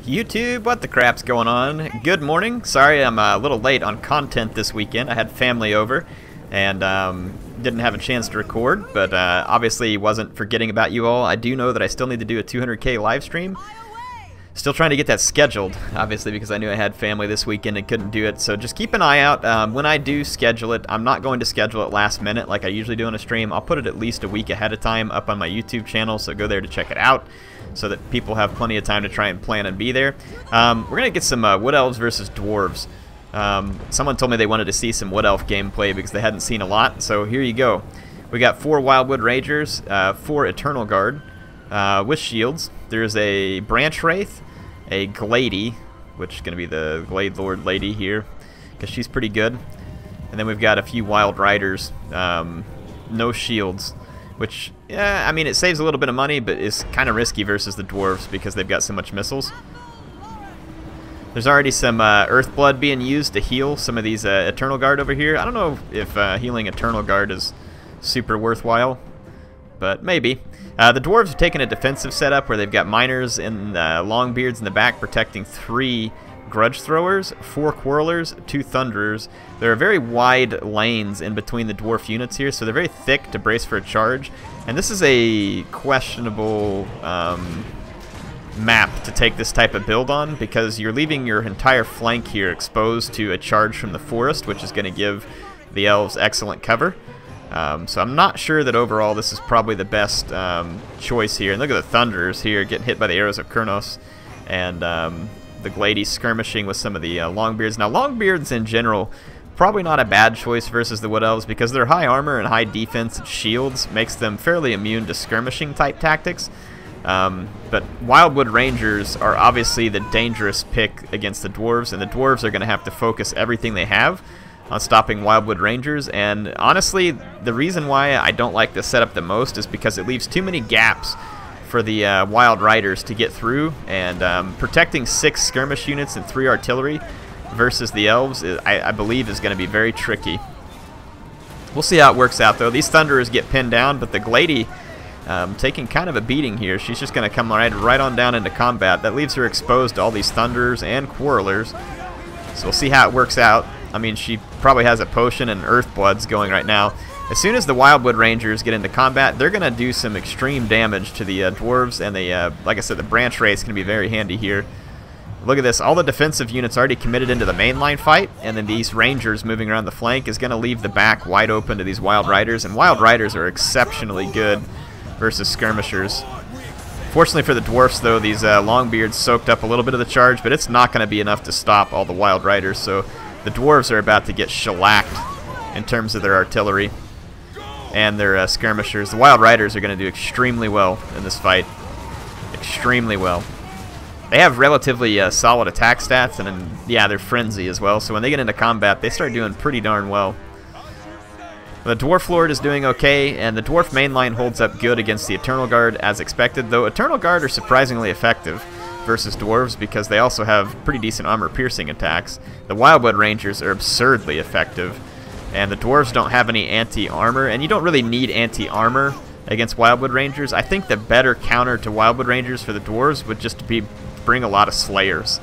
YouTube, what the crap's going on? Good morning. Sorry I'm a little late on content this weekend. I had family over and didn't have a chance to record, but obviously wasn't forgetting about you all. I do know that I still need to do a 200K live stream. Still trying to get that scheduled, obviously, because I knew I had family this weekend and couldn't do it. So just keep an eye out. When I do schedule it, I'm not going to schedule it last minute like I usually do on a stream. I'll put it at least a week ahead of time up on my YouTube channel, so go there to check it out so that people have plenty of time to try and plan and be there. We're going to get some Wood Elves versus Dwarves. Someone told me they wanted to see some Wood Elf gameplay because they hadn't seen a lot, so here you go. We got 4 Wildwood Rangers, 4 Eternal Guard with shields. There's a Branch Wraith, a Glady, which is going to be the Glade Lord lady here, because she's pretty good. And then we've got a few Wild Riders, no shields, which, yeah, I mean, it saves a little bit of money, but is kind of risky versus the Dwarves because they've got so much missiles. There's already some Earthblood being used to heal some of these Eternal Guard over here. I don't know if healing Eternal Guard is super worthwhile, but maybe. The Dwarves have taken a defensive setup where they've got Miners and Longbeards in the back protecting 3 Grudge Throwers, 4 Quarrelers, 2 Thunderers. There are very wide lanes in between the Dwarf units here, so they're very thick to brace for a charge. And this is a questionable map to take this type of build on, because you're leaving your entire flank here exposed to a charge from the forest, which is going to give the Elves excellent cover. So I'm not sure that overall this is probably the best choice here. And look at the Thunderers here getting hit by the arrows of Kurnos, and the Glady skirmishing with some of the Longbeards. Now Longbeards in general, probably not a bad choice versus the Wood Elves because their high armor and high defense and shields makes them fairly immune to skirmishing type tactics. But Wildwood Rangers are obviously the dangerous pick against the Dwarves, and the Dwarves are going to have to focus everything they have on stopping Wildwood Rangers. And honestly, the reason why I don't like this setup the most is because it leaves too many gaps for the Wild Riders to get through, and protecting 6 skirmish units and 3 artillery versus the Elves, I believe, is going to be very tricky. We'll see how it works out, though. These Thunderers get pinned down, but the Glady taking kind of a beating here. She's just going to come right on down into combat. That leaves her exposed to all these Thunderers and Quarrelers, so we'll see how it works out. I mean, she probably has a potion and Earthbloods going right now. As soon as the Wildwood Rangers get into combat, they're going to do some extreme damage to the Dwarves, and like I said, the Branch Wraith is going to be very handy here. Look at this. All the defensive units already committed into the mainline fight, and then these Rangers moving around the flank is going to leave the back wide open to these Wild Riders, and Wild Riders are exceptionally good versus skirmishers. Fortunately for the Dwarfs, though, these Longbeards soaked up a little bit of the charge, but it's not going to be enough to stop all the Wild Riders, so the Dwarves are about to get shellacked in terms of their artillery and their skirmishers. The Wild Riders are going to do extremely well in this fight. Extremely well. They have relatively solid attack stats, and then, yeah, they're frenzy as well, so when they get into combat, they start doing pretty darn well. The Dwarf Lord is doing okay, and the Dwarf mainline holds up good against the Eternal Guard as expected, though Eternal Guard are surprisingly effective versus Dwarves because they also have pretty decent armor-piercing attacks. The Wildwood Rangers are absurdly effective, and the Dwarves don't have any anti-armor, and you don't really need anti-armor against Wildwood Rangers. I think the better counter to Wildwood Rangers for the Dwarves would just be bring a lot of Slayers.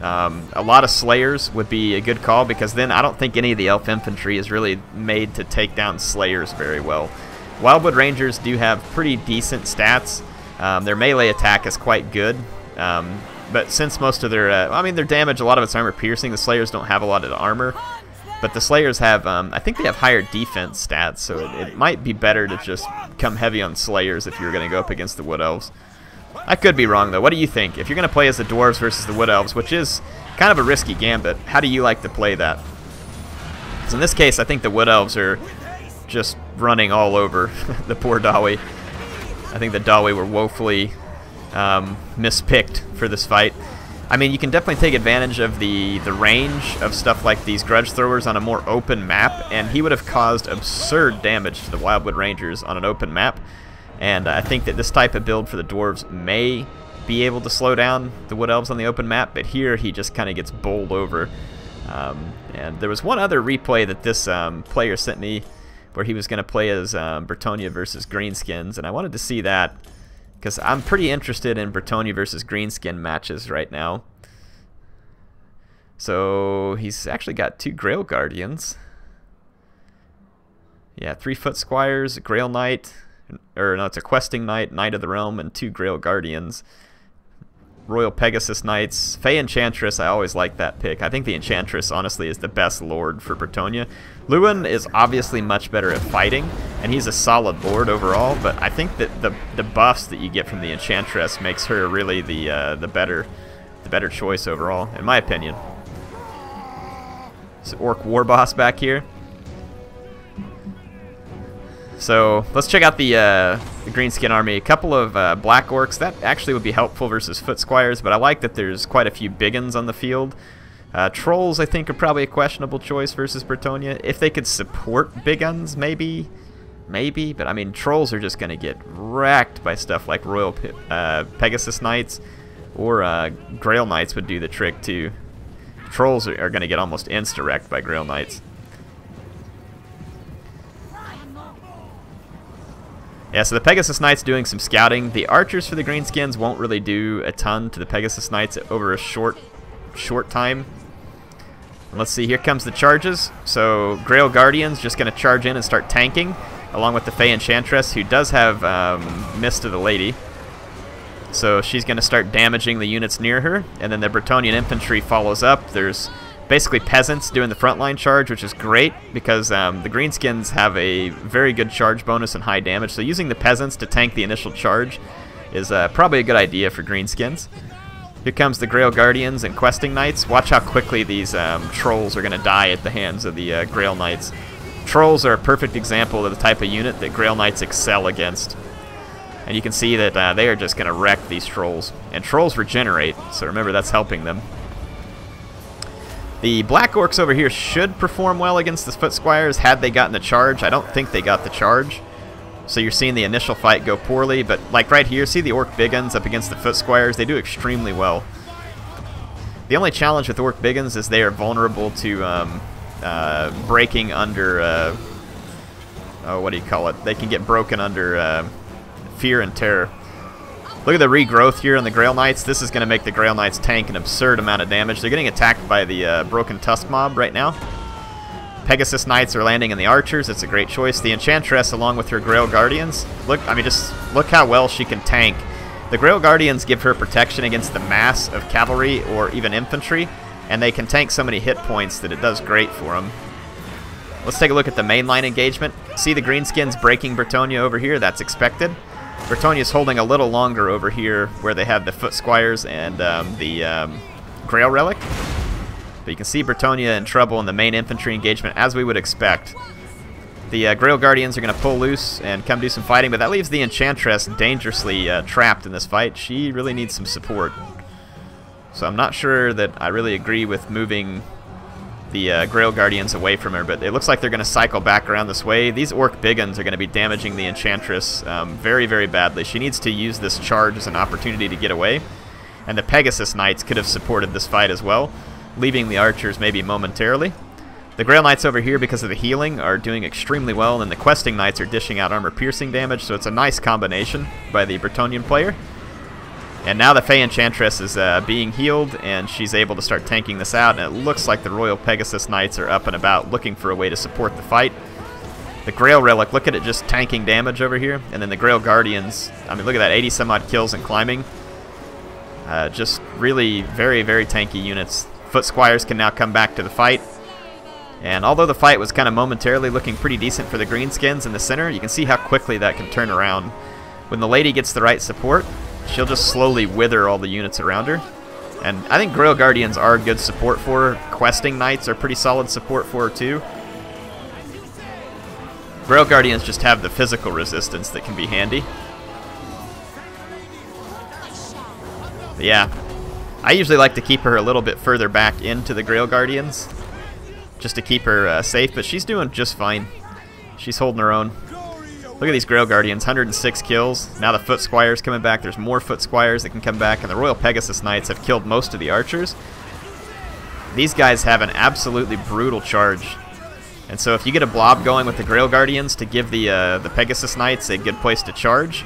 A lot of Slayers would be a good call, because then I don't think any of the Elf Infantry is really made to take down Slayers very well. Wildwood Rangers do have pretty decent stats. Their melee attack is quite good, but since most of their, I mean, their damage, a lot of it's armor-piercing, the Slayers don't have a lot of armor. But the Slayers have, I think they have higher defense stats, so it might be better to just come heavy on Slayers if you're going to go up against the Wood Elves. I could be wrong, though. What do you think? If you're going to play as the Dwarves versus the Wood Elves, which is kind of a risky gambit, how do you like to play that? So in this case, I think the Wood Elves are just running all over the poor Dawi. I think the Dawi were woefully mispicked for this fight. I mean, you can definitely take advantage of the range of stuff like these Grudge Throwers on a more open map, and he would have caused absurd damage to the Wildwood Rangers on an open map. And I think that this type of build for the Dwarves may be able to slow down the Wood Elves on the open map, but here he just kind of gets bowled over. And there was one other replay that this player sent me where he was going to play as Bretonnia versus Greenskins, and I wanted to see that. because I'm pretty interested in Bretonnia versus Greenskin matches right now. So he's actually got 2 Grail Guardians. Yeah, 3 Foot Squires, a Grail Knight, or no, it's a Questing Knight, Knight of the Realm, and 2 Grail Guardians. Royal Pegasus Knights. Fey Enchantress, I always like that pick. I think the Enchantress, honestly, is the best lord for Bretonnia. Lewin is obviously much better at fighting, and he's a solid lord overall, but I think that the buffs that you get from the Enchantress makes her really the better choice overall, in my opinion. So Orc War Boss back here. So let's check out the Greenskin army. A couple of Black Orcs. That actually would be helpful versus Foot Squires, but I like that there's quite a few big uns on the field. Trolls, I think, are probably a questionable choice versus Bretonnia. If they could support big uns, maybe. But I mean, Trolls are just going to get wrecked by stuff like Royal Pegasus Knights, or Grail Knights would do the trick too. Trolls are going to get almost insta-wrecked by Grail Knights. Yeah, so the Pegasus Knights doing some scouting. The archers for the Greenskins won't really do a ton to the Pegasus Knights over a short time. And let's see, here comes the charges. So Grail Guardian's just going to charge in and start tanking, along with the Fey Enchantress, who does have Mist of the Lady. So she's going to start damaging the units near her, and then the Bretonnian infantry follows up. There's basically peasants doing the frontline charge, which is great because the Greenskins have a very good charge bonus and high damage. So using the peasants to tank the initial charge is probably a good idea for Greenskins. Here comes the Grail Guardians and Questing Knights. Watch how quickly these Trolls are going to die at the hands of the Grail Knights. Trolls are a perfect example of the type of unit that Grail Knights excel against. And you can see that they are just going to wreck these Trolls. And Trolls regenerate, so remember that's helping them. The Black Orcs over here should perform well against the Foot Squires had they gotten the charge. I don't think they got the charge. So you're seeing the initial fight go poorly, but like right here, see the Orc Big Uns up against the Foot Squires? They do extremely well. The only challenge with Orc Big Uns is they are vulnerable to breaking under, what do you call it? They can get broken under fear and terror. Look at the regrowth here on the Grail Knights. This is going to make the Grail Knights tank an absurd amount of damage. They're getting attacked by the Broken Tusk mob right now. Pegasus Knights are landing in the archers. It's a great choice. The Enchantress, along with her Grail Guardians. Look, I mean, just look how well she can tank. The Grail Guardians give her protection against the mass of cavalry or even infantry, and they can tank so many hit points that it does great for them. Let's take a look at the mainline engagement. See the Greenskins breaking Bretonnia over here? That's expected. Bretonnia's holding a little longer over here where they have the Foot Squires and the Grail Relic. But you can see Bretonnia in trouble in the main infantry engagement, as we would expect. The Grail Guardians are going to pull loose and come do some fighting, but that leaves the Enchantress dangerously trapped in this fight. She really needs some support. So I'm not sure that I really agree with moving the Grail Guardians away from her, but it looks like they're going to cycle back around this way. These Orc Big Uns are going to be damaging the Enchantress very, very badly. She needs to use this charge as an opportunity to get away, and the Pegasus Knights could have supported this fight as well, leaving the archers maybe momentarily. The Grail Knights over here, because of the healing, are doing extremely well, and the Questing Knights are dishing out armor-piercing damage, so it's a nice combination by the Bretonnian player. And now the Fey Enchantress is being healed, and she's able to start tanking this out, and it looks like the Royal Pegasus Knights are up and about looking for a way to support the fight. The Grail Relic, look at it just tanking damage over here, and then the Grail Guardians, I mean, look at that, 80-some-odd kills and climbing. Just really very, very tanky units. Foot Squires can now come back to the fight. And although the fight was kind of momentarily looking pretty decent for the Greenskins in the center, you can see how quickly that can turn around. When the lady gets the right support, she'll just slowly wither all the units around her. And I think Grail Guardians are good support for her. Questing Knights are pretty solid support for her too. Grail Guardians just have the physical resistance that can be handy. But yeah, I usually like to keep her a little bit further back into the Grail Guardians, just to keep her safe, but she's doing just fine. She's holding her own. Look at these Grail Guardians, 106 kills. Now the Foot Squires coming back. There's more Foot Squires that can come back, and the Royal Pegasus Knights have killed most of the archers. These guys have an absolutely brutal charge. And so if you get a blob going with the Grail Guardians to give the Pegasus Knights a good place to charge,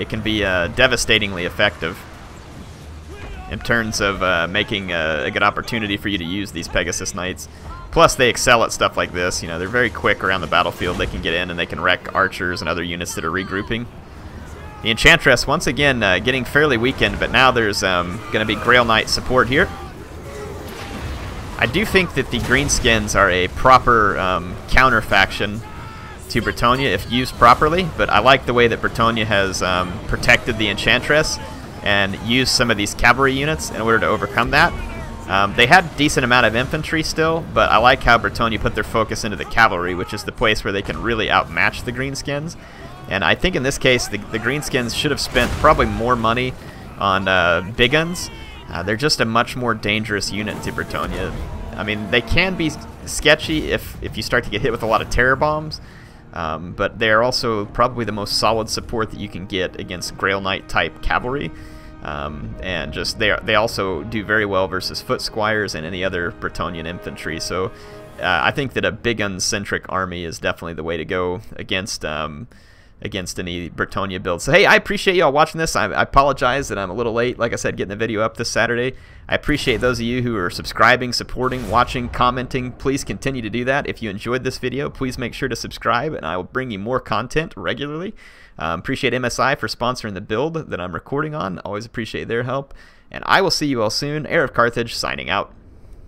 it can be devastatingly effective in terms of making a good opportunity for you to use these Pegasus Knights. Plus, they excel at stuff like this. You know, they're very quick around the battlefield. They can get in and they can wreck archers and other units that are regrouping. The Enchantress, once again, getting fairly weakened, but now there's going to be Grail Knight support here. I do think that the Greenskins are a proper counter faction to Bretonnia if used properly, but I like the way that Bretonnia has protected the Enchantress and used some of these cavalry units in order to overcome that. They had a decent amount of infantry still, but I like how Bretonnia put their focus into the cavalry, which is the place where they can really outmatch the Greenskins. And I think in this case, the Greenskins should have spent probably more money on big guns. They're just a much more dangerous unit to Bretonnia. I mean, they can be sketchy if you start to get hit with a lot of terror bombs, but they're also probably the most solid support that you can get against Grail Knight type cavalry. And just they also do very well versus foot squires and any other Bretonnian infantry. So I think that a big gun-centric army is definitely the way to go against any Bretonnia build. So hey, I appreciate y'all watching this. I apologize that I'm a little late, like I said, getting the video up this Saturday. I appreciate those of you who are subscribing, supporting, watching, commenting. Please continue to do that. If you enjoyed this video, please make sure to subscribe, and I will bring you more content regularly. Appreciate MSI for sponsoring the build that I'm recording on. Always appreciate their help. And I will see you all soon. HeirofCarthage signing out.